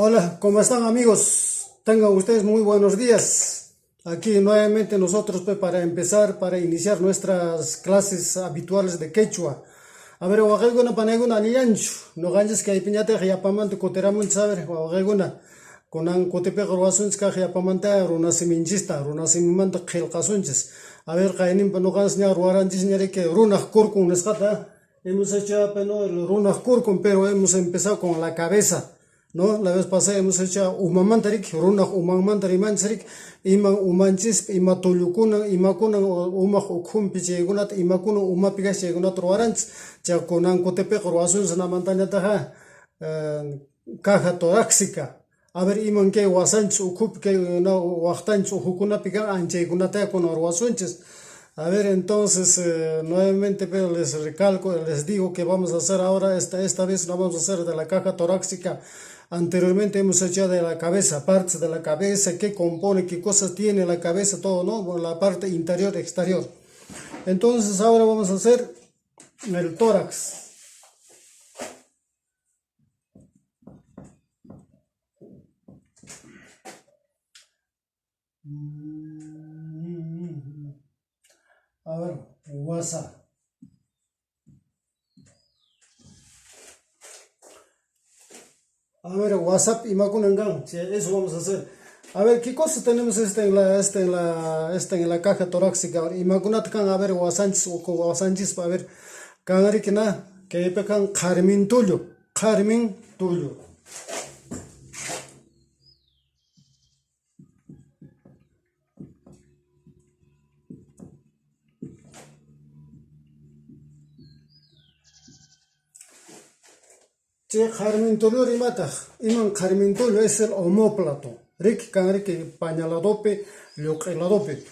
Hola, ¿cómo están amigos? Tengan ustedes muy buenos días. Aquí nuevamente nosotros para iniciar nuestras clases habituales de quechua. A ver, waqayguna panayguna aliyanchu. No ganches que hay piñata yapamante koteramun saber waqayguna. Kunan kotepe ruasunchis ka yapamanta runasimimanta qillqasunchis. A ver, qaynin panuqas ña ruaranchis ñarike runaq kurkun nisqata. Hemos hecho pero el runaq kurkun, pero hemos empezado con la cabeza. ¿No? La vez pasada hemos hecho umamantarik, runaq umamantarik mancharik, ima umanchis, ima tulukuna, ima kuna umaq ukhumpi chaykunata, ima kuna umapiqa chaykunata ruwaranchis, chaykunan kutipiqa ruwasunchis namantañataqa caja torácica. A ver, iman kay wasanchis ukhupi kay waqtanchis uhukunapiqa anchaykunata kuna ruwasunchis. A ver, entonces, nuevamente, pero les recalco, les digo que vamos a hacer ahora, esta vez lo vamos a hacer de la caja torácica. Anteriormente hemos hecho de la cabeza, partes de la cabeza, qué compone, qué cosas tiene la cabeza, todo, ¿no? Bueno, la parte interior, exterior. Entonces, ahora vamos a hacer el tórax. A ver, WhatsApp. A ver, WhatsApp y Macunangan, eso vamos a hacer. A ver, ¿qué cosas tenemos en la caja torácica? Y Macunatkan, a ver, Wasanchis, a ver, Canarikina, que pecan Carmen Tulio, Carmen Tulio. Che Carmen Tulio rimata, Iman Carmen Tulio es el homóplato. Rick Canarique pañaladope, lioqueladope.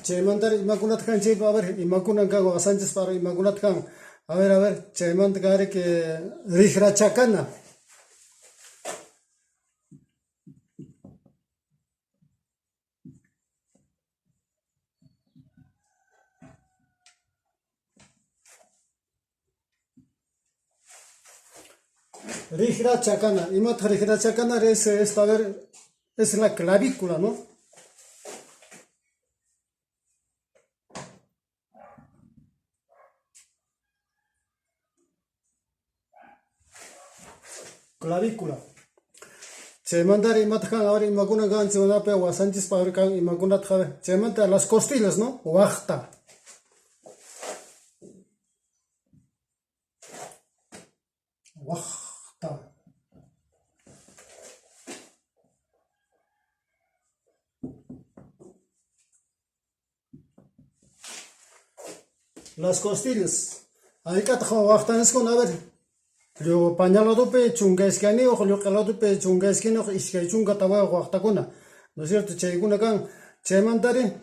Che mandar Imakunat Kan Che, a ver, Imakunan Gago, Sánchez para Imakunat Kan. A ver, Che mandar que Rijra Chacana. Rijra Chacana, Imat Rijra Chacana es, a ver, es la clavícula, ¿no? Clavícula. Se mandar Imatkan ahora Imaguna Gan, se van a pegar Sánchez para Kan Imaguna Trabe. Se manda las costillas, ¿no? Huachta. Huachta. Las costillas. Ahí que te huachta es con a ver. Yo pañalado pe chunga escane o yo calado pe chunga escane o isque chunga tawa huachta kuna. ¿No es cierto? Che kuna kan. Che mandare.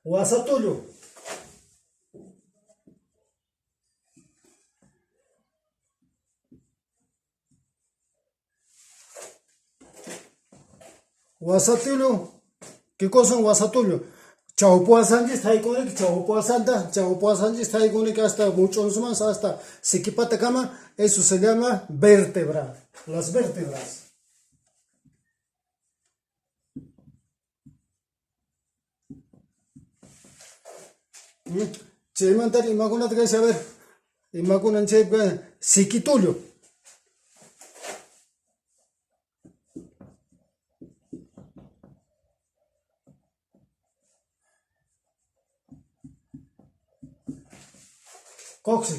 Huasatulio. Huasatulio. ¿Qué cosa es Huasatulio? Chaupoa Sánchez Taikonic, Chaupoa Santa, Chaupoa Sánchez Taikonic hasta muchos más, hasta Siquipata Cama, eso se llama vértebra, las vértebras. Chemantar Imagunat que saber, Imagunan Chepe, Siquitulio.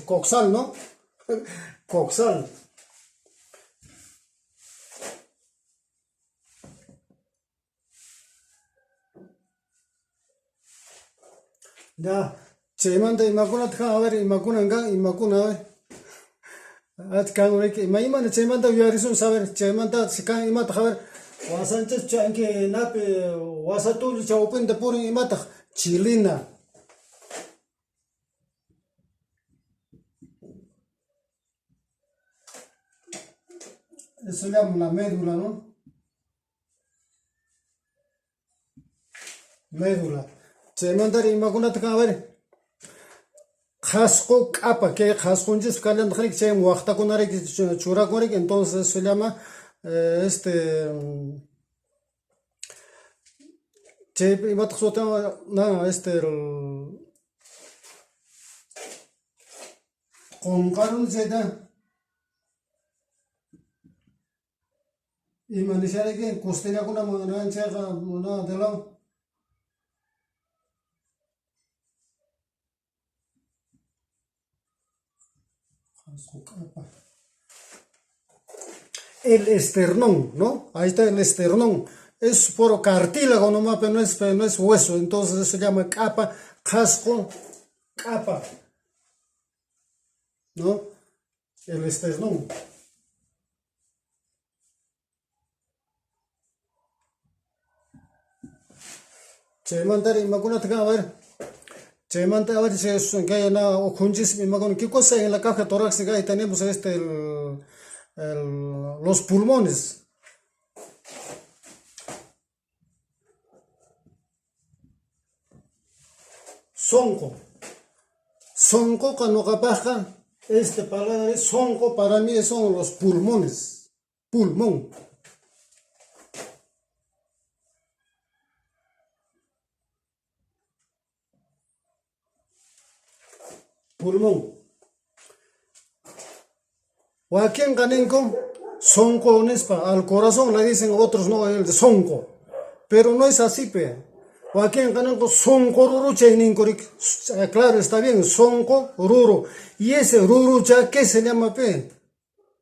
Coxal, ¿no? Coxal. Ya, Chemanta Imagunat, a ver, Imagunanga, Imaguna, a ver. Atkan, Maimana Chemanta, Yarison saber, Chemanta, Sikan Imata, a ver. Wasanches Chanke, Nape, Wasatul, Chaupen, the Puri Imata, Chilina. Eso llama la médula, ¿no? Médula. chaymantari imakunata a ver Jasco capa, que jasconjis calendric chay waqtakunari churakurik, entonces se llama chay imatak na concarun zeda imanishari que costeña kuna manancha na de la el esternón, ¿no? Ahí está el esternón. Es por cartílago nomás, pero no es hueso. Entonces eso se llama capa, casco, capa, ¿no? El esternón. Chaymantari imakunata a ver. Chaymanta a ver si es que hay una ojunchis imakun. ¿Qué cosa hay en la caja torácica? Ahí tenemos los pulmones. Sonco. Sonco cuando capaja, palabra es sonco, para mí son los pulmones. Pulmón. Pulmón. Joaquín Ganenco, sonco al corazón le dicen otros, no, el de sonco. Pero no es así, pe. Joaquín Ganenco, sonco ruru chainincorik. Claro, está bien, sonco ruru. Y ese ruru cha, ¿qué se llama, pe?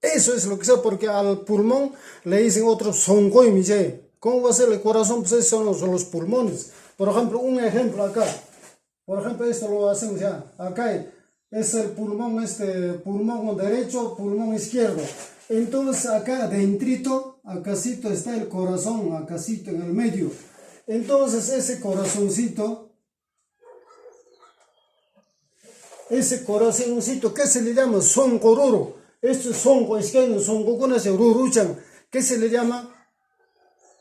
Eso es lo que sea, porque al pulmón le dicen otros sonco y miche. ¿Cómo va a ser el corazón? Pues esos son los pulmones. Por ejemplo, un ejemplo acá. Por ejemplo, esto lo hacemos ya. Acá es el pulmón, pulmón derecho, pulmón izquierdo. Entonces acá dentrito, acácito está el corazón, acácito en el medio. Entonces ese corazoncito, ¿qué se le llama? Sonco ruro. Esto es sonco izquierdo, sonco con ese ruruchan. ¿Qué se le llama?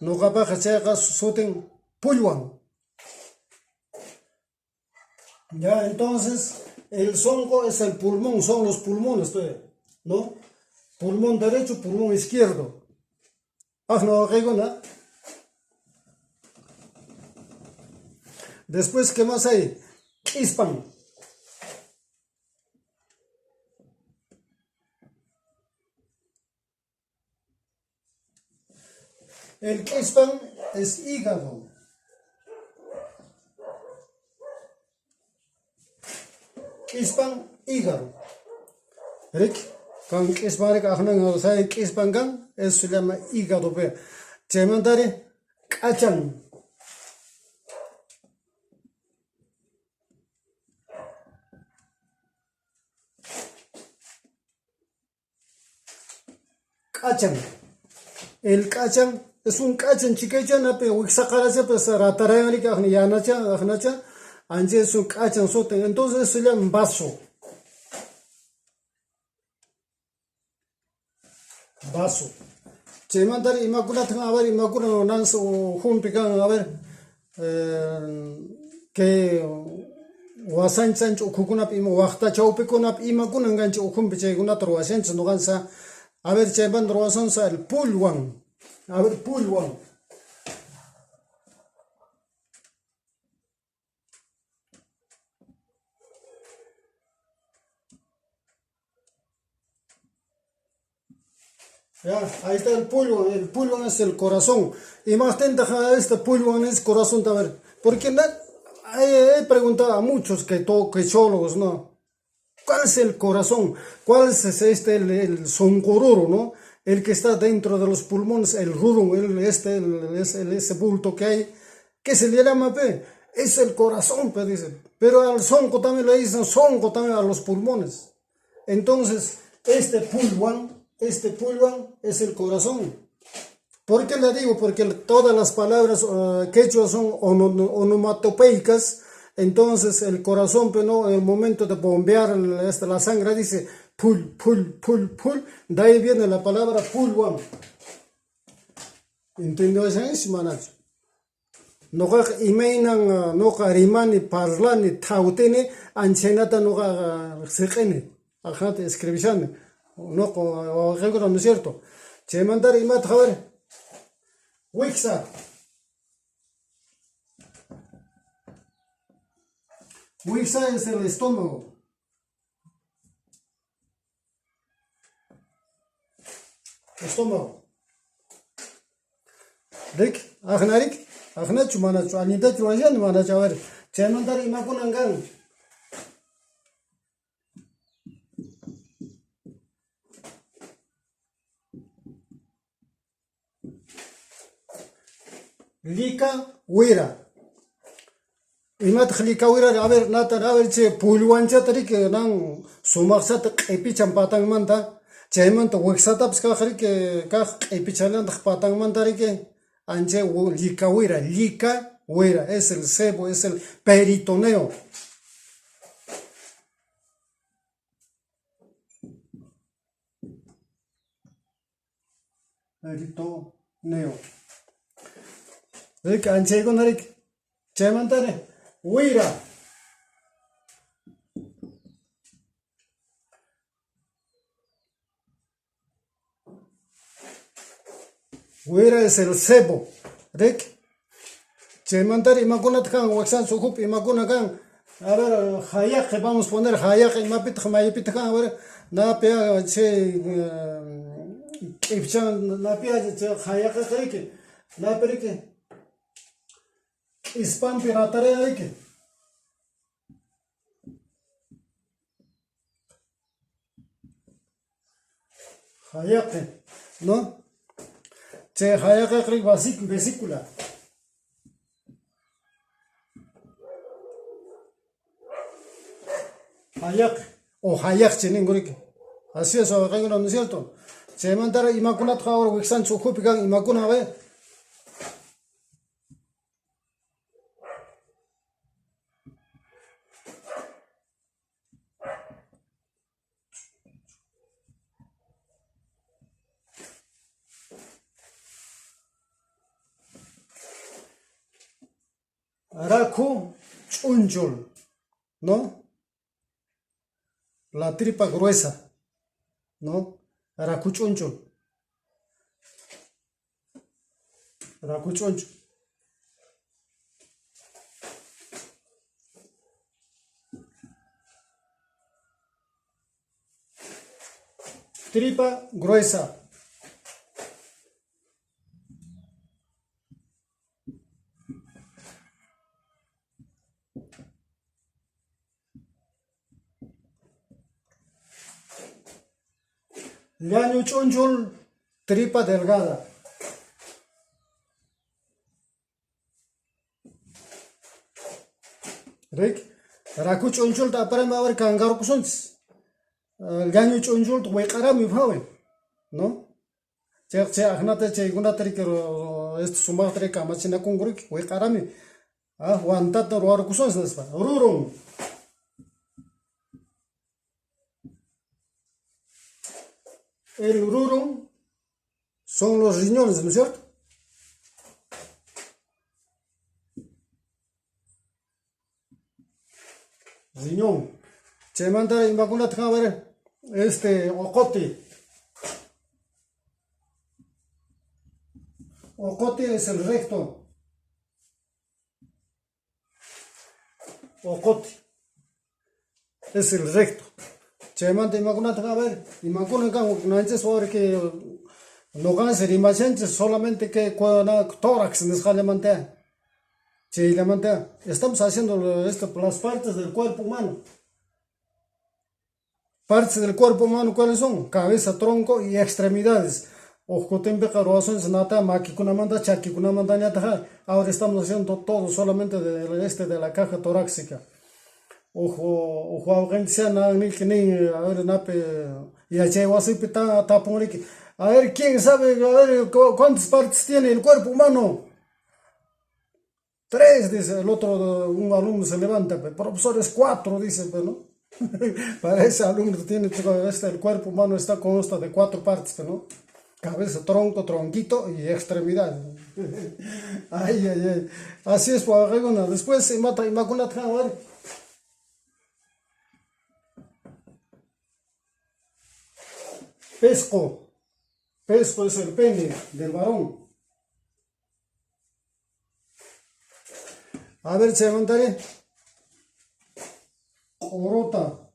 No capaz que soten pulwan. Ya, entonces, el sonco es el pulmón, son los pulmones, ¿no? Pulmón derecho, pulmón izquierdo. Ah, no, ¿no? Después, ¿qué más hay? Quispan. El quispan es hígado. Quispan, hígado. ¿Rick? Con quispan, quispan, eso se llama hígado. Chemantare, cachan. Cachan. El cachan es un cachan chiquecha, pero wixacarase, pues ratarayani, ajnacha, anje es un cachan soten. Entonces eso se llama vaso. Vaso. Chemantari imakunat a ver, imakunan nans o humpikan a ver, que wasan chanch ukukunap ima waqta chawpikunap imakunan ganchi ukumpichaykunata ruwashanchis nuqansa. A ver, chayman ruwasansa el pulwan. A ver, pulwan. Ya, ahí está el pulwan es el corazón. Y más tenta este pulwan es corazón, a ver, porque he preguntado a muchos que quechólogos, ¿no? ¿Cuál es el corazón? ¿Cuál es el soncoruro, ¿no? El que está dentro de los pulmones, el rurum, ese bulto que hay, ¿qué se le llama, pe? Es el corazón, pe, dice. Pero al sonco también le dicen sonco también a los pulmones. Entonces, este pulwan es el corazón. ¿Por qué le digo? Porque todas las palabras quechua son onomatopeicas. Entonces el corazón, pero en el momento de bombear la sangre dice pul, pul, pul, pul. De ahí viene la palabra pulwan. ¿Entendió eso, Manacho? noqa imainan noqa rimani parlani thautini anchenata noqa siqini ajata escribishani noqa waqaykuta, ¿no es cierto? Chaymantara imata qhawer wiksa. Wiksa es el estómago. Estómago. Rik, akhnarik, akhnachu manachu, anitachu wajan manachu, a ver, chaymantara imakunangan. Lika wira. Imat lika wira, a ver, nata, a ver, che pulwancha tarik nang sumaksat epicham patang manta. Chaymanta wiksata pska khrik ka epichalan patang manta rike. Anche lika wira, es el sebo, es el peritoneo. Peritoneo. Rik anche con rik. Chaymantare wira. Wira es el sebo. Rik. Chaymantare imakunat kan waksan sukup imakuna kan. A ver, hayak, vamos a poner hayak, imapit, mayipit kan, a ver, na pea, che, ipchan, na pea, hayak, rike, na perike, ispam piratare, rike. Hayak, ¿no? Che, hayak, rike, vesícula. Hayak o hayak chinin gurik. Así es, ¿no es cierto? Se mandara imakunat ahora wixan chukupikan imakuna ve. Raku chunjul, ¿no? La tripa gruesa, ¿no? Rakuchuncho. Rakuchuncho. Tripa gruesa. Llaño chunchul, tripa delgada. Rik, raku chunchul ta para mavar kangar kusons. Llaño chunchul tu wekara mi bhawen, ¿no? Che agnata che iguna trikero est sumar trika machina kungurik wekara mi. Ah, wanta to ruar kusons nespa. Rurum. El rurum son los riñones, ¿no es cierto? Riñón. Se manda en vacuna a ver ocote. Ocote es el recto. Ocote es el recto. Se manda en vacuna a ver. Y vacuna no es sobre que no cáncer, imagínate solamente que cuando tórax nos jale mantea. Sí, la mantea. Estamos haciendo esto por las partes del cuerpo humano. Partes del cuerpo humano, ¿cuáles son? Cabeza, tronco y extremidades. Ojo, tempe caroason, nata, maquicuna manda, chaquicuna manda, ñata. Ahora estamos haciendo todo solamente de la caja torácica. Ojo, audiencia, ni que ni, a ver, nape, y a Chewasipi taponique. A ver, ¿quién sabe, a ver, cuántas partes tiene el cuerpo humano? 3, dice el otro, un alumno se levanta, profesor es 4, dice, ¿no? Para ese alumno tiene el cuerpo humano está consta de 4 partes, ¿no? cabeza, tronco, tronquito y extremidad. Ay, ay, ay. Así es, pues, alguna. Después se mata y macuna trabajar. Pesco. Pesco es el pene del varón. A ver, se mandaré. Orota.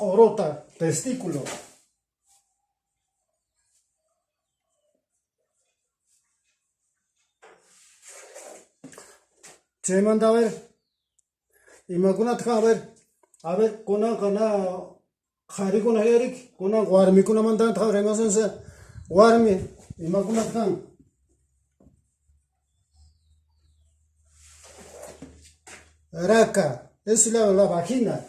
Orota, testículo. Se manda a ver. Y macuna a ver. A ver, kuna hari kuna herik, kuna warmi kuna mandan tha remason se warmi y macuna Raca, es la vagina.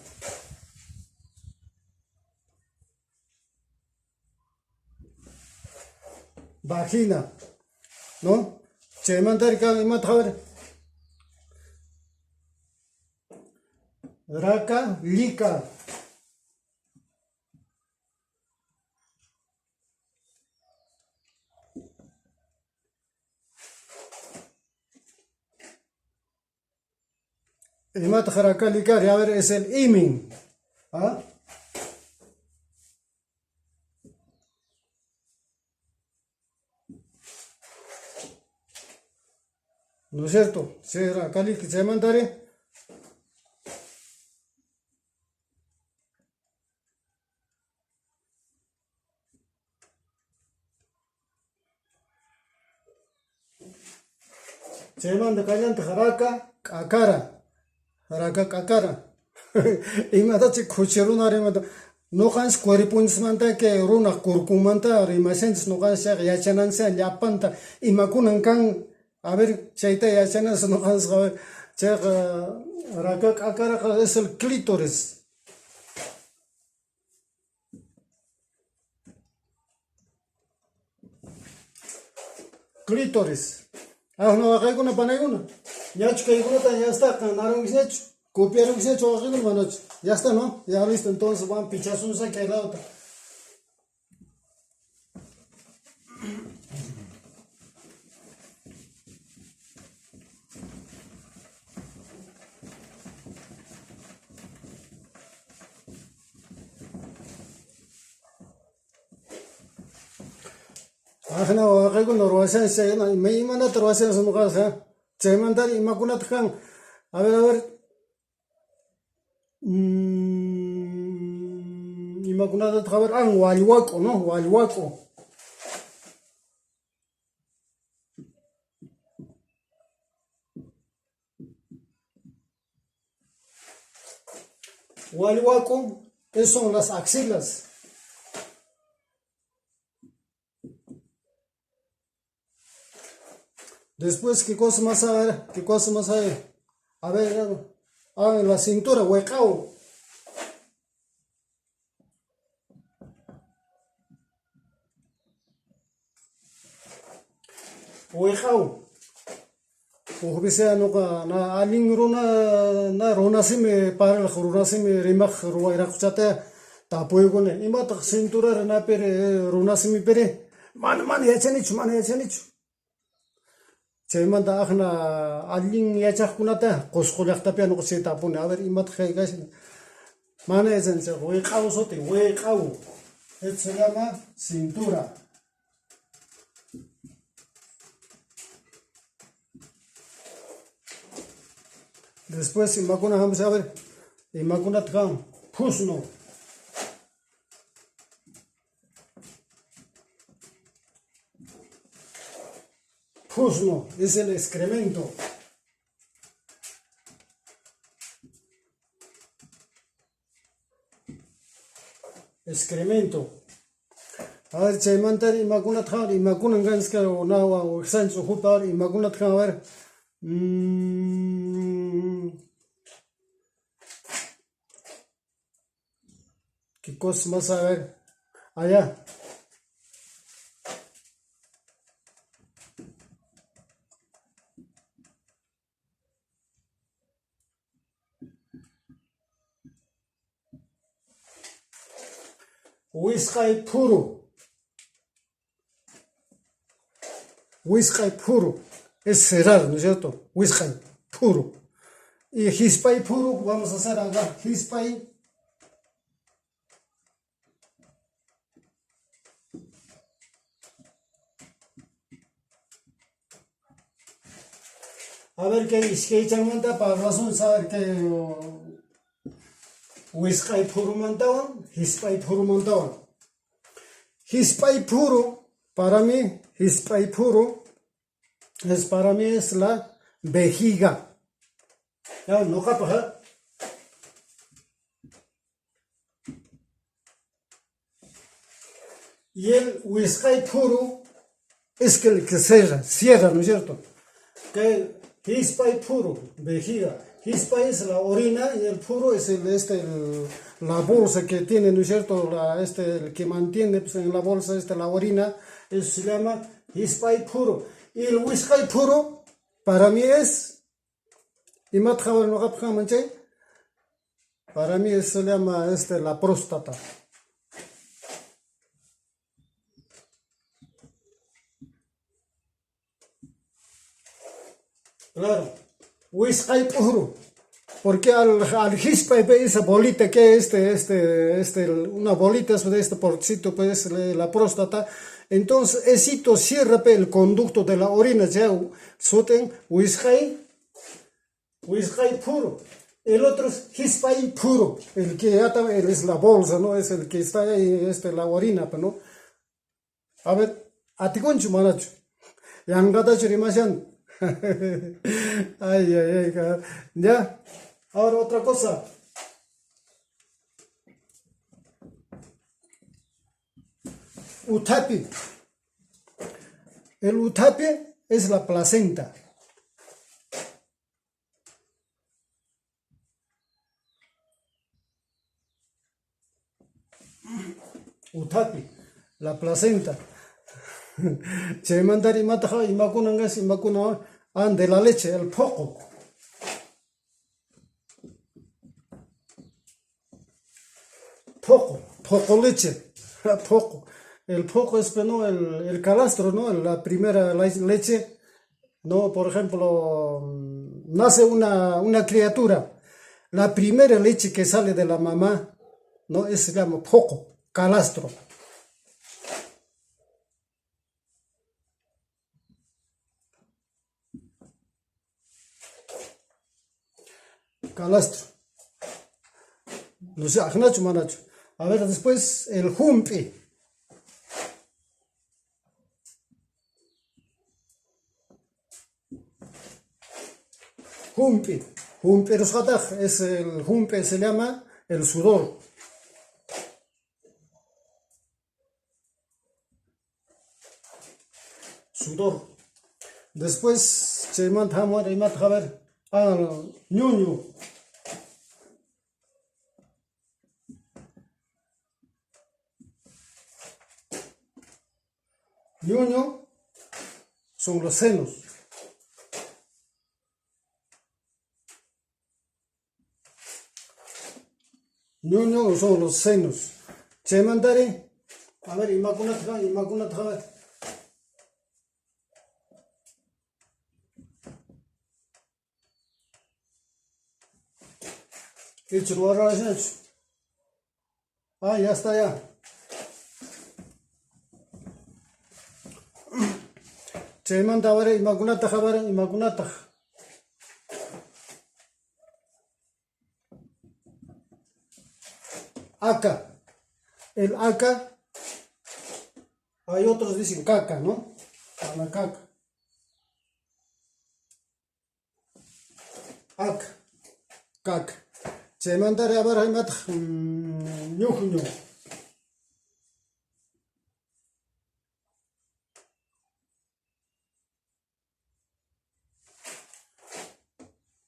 Vagina, ¿no? Se manda y mata a ver. Raca, lica. Y mata raca, lica, a ver, es el imin. ¿Ah? ¿No es cierto? Se raca, lica, se mandaré. Se manda callante raca, cacara. Raca, cacara. Y mata si cuchero mata. No cans cuerpuns manta que runa curcumanta rimasens no cans ya chanan se yapanta y makunan kan a ver chaita ya chanas no cans a ver raka akara es el clítoris. Clítoris. Ah no acá con paneguna. Ya chuca y ya está naron gisnecho. Copiaron gisnecho acá con manoch. Ya está, ¿no? Ya listo, entonces van pichazos a que la otra. Ajna wakay ko norwasan siya na may imana torwasan sa mukha sa chemantar imakunat kang a ver imakunat haber ang waliwako no waliwako waliwako eso son las axilas. Después qué cosa más a ver qué cosa más hay a ver en la cintura huecao huecao Ujbise no ka na aling runa na runa si me para la runa si me rimak ruwa ira kuchate tapoy ko ne ima tak cintura rena pere runa si me pere man ya chani chu chema da akhna aling ya chak kunata qosqul yaqta pe no se tapone a ver ima tak gas man ya chen se we qaw sote we qaw se llama cintura. Después, imaguna, vamos a ver, imaguna tkan, pusno. Pusno es el excremento. Excremento. A ver, chaymantar imaguna tkan, imaguna ganska o nawa o sancho jutar, imaguna tkan, a ver. ¿Qué cosa más a ver? Allá. Whisky puro. Whisky puro. Es cerrar, ¿no es cierto? Whisky puro. Y hispay puro, vamos a hacer acá. Hispay. A ver qué es que echan manta para razón saber que whisky puro montaban, hispay puro montaban. Hispay puro, para mí, hispay puro, para mí es la vejiga. Ya, no capa, y el whisky puro es que el que cierra, ¿no es cierto? Que hispay puro, vejiga. Hispay es la orina y el puro es la bolsa que tiene, ¿no es cierto? El que mantiene pues, en la bolsa la orina, eso se llama hispay puro. Y el whisky puro, para mí es, para mí se llama la próstata. Claro, whisky puro. Porque al hispay esa bolita que una bolita de este porcito, pues la próstata. Entonces, esito cierra el conducto de la orina, ya, soten whisky puro. El otro es hispay puro, el que ata es la bolsa, ¿no? Es el que está ahí, la orina, ¿no? A ver, a ti conchu manacho. Yangata churimashan. Ay, ay, ay, ya. Ahora otra cosa. Utapi. El utapi es la placenta. Utapi, la placenta. Se mandari mataja y macunangas y macuna de la leche, el poco. Poco leche, poco. El poco es ¿no? el calastro, ¿no? La primera leche, ¿no? Por ejemplo, nace una criatura. La primera leche que sale de la mamá, ¿no? Se llama poco, calastro. Calastro. No sé, ajnacho, manacho. A ver, después el humpi. Humpi. Humpi es el humpi, se llama el sudor. Sudor. Después se manda a ver al ñuño. Ñuño son los senos. Ñuño son los senos. Se mandare. A ver, imagínate, a ver. Ah, ya está ya. Se manda a ver, imagínate. Acá. El acá. Hay otros dicen caca, ¿no? A la caca. Acá. Caca. Se mandare a ver, ñuño.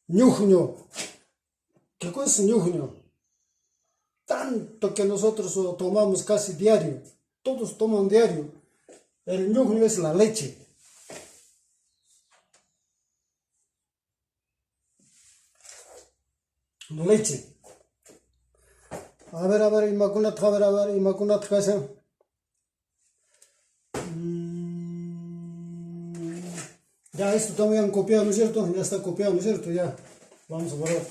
Ñuño. ¿Qué cosa es ñuño? Tanto que nosotros lo tomamos casi diario. Todos toman diario. El ñuño es la leche. Leche. A ver, Inmaculata, a ver, Inmaculata, ¿qué hacen? Ya esto también han copiado, ¿no es cierto? Ya está copiado, ¿no es cierto? Ya. Vamos a borrar.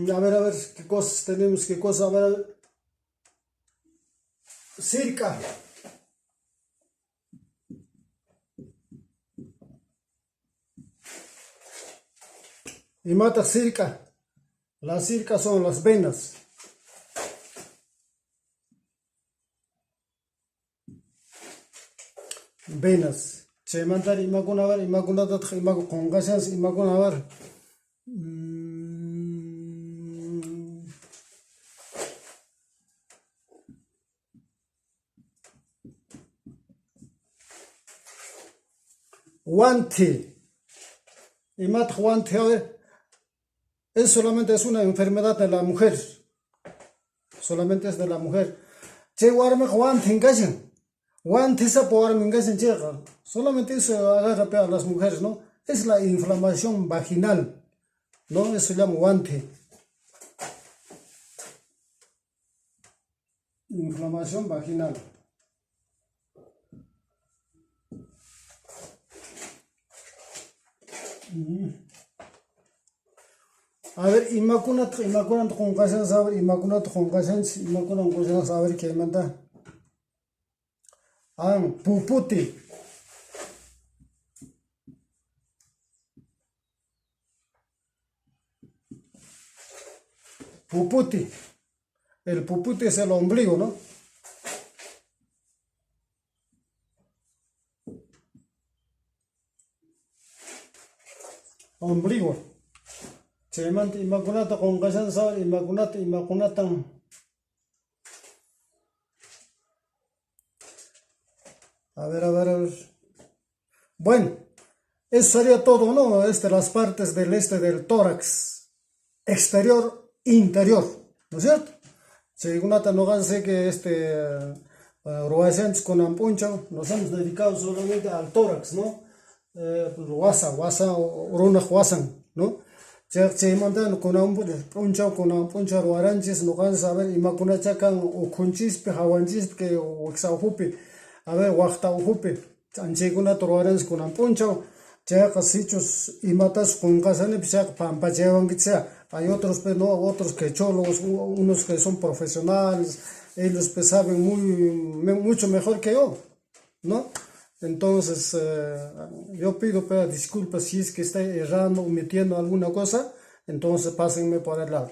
A ver, qué cosas tenemos, qué cosas, a ver. Circa. Y mata circa. Las circas son las venas. Venas. Se mandan y macuna ver, y macuna dat, y macu con gasas, y macuna ver. Guante. Y mata guante, a ver. Es solamente es una enfermedad de la mujer. Solamente es de la mujer. Che guarme guante en casa. Guante esa por en casa llega. Solamente eso agarra a las mujeres, ¿no? Es la inflamación vaginal, ¿no? Eso se llama guante. Inflamación vaginal. A ver, imacunat con casas, a ver, imacunat con casas, imacunat con casas, a ver qué manda. Ah, puputi. Puputi. El puputi es el ombligo, ¿no? Ombligo. Se manda imacunata con casas, a ver, imacunatan. A ver, a ver, a ver. Bueno, eso sería todo, ¿no? Las partes del tórax. Exterior, interior. ¿No es cierto? Según no hace que Ruacientes con Ampuncho nos hemos dedicado solamente al tórax, ¿no? Wasa, Runa Huasan, ¿no? Se mandan con Ampuncho, Ruaranchis, no van a saber, y Macunachacan, o Cunchispe, Hawanchispe, o Exaujupe, a ver, Huachta Anchiguna Ruaranchis con Ampuncho, Checa Sichos y Matas con Casane, Pampachevan, que sea. Hay otros, pues, ¿no? Otros que cholos, unos que son profesionales, ellos pues saben mucho mejor que yo, ¿no? Entonces, yo pido pues, disculpas si es que estoy errando, omitiendo alguna cosa, entonces pásenme por el lado.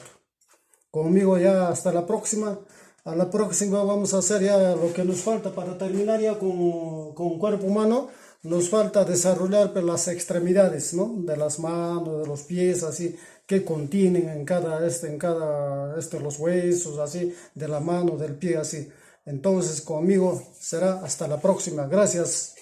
Conmigo ya hasta la próxima. A la próxima vamos a hacer ya lo que nos falta para terminar ya con cuerpo humano. Nos falta desarrollar pues, las extremidades, ¿no? De las manos, de los pies, así, que contienen los huesos, así, de la mano, del pie, así. Entonces, conmigo será hasta la próxima. Gracias.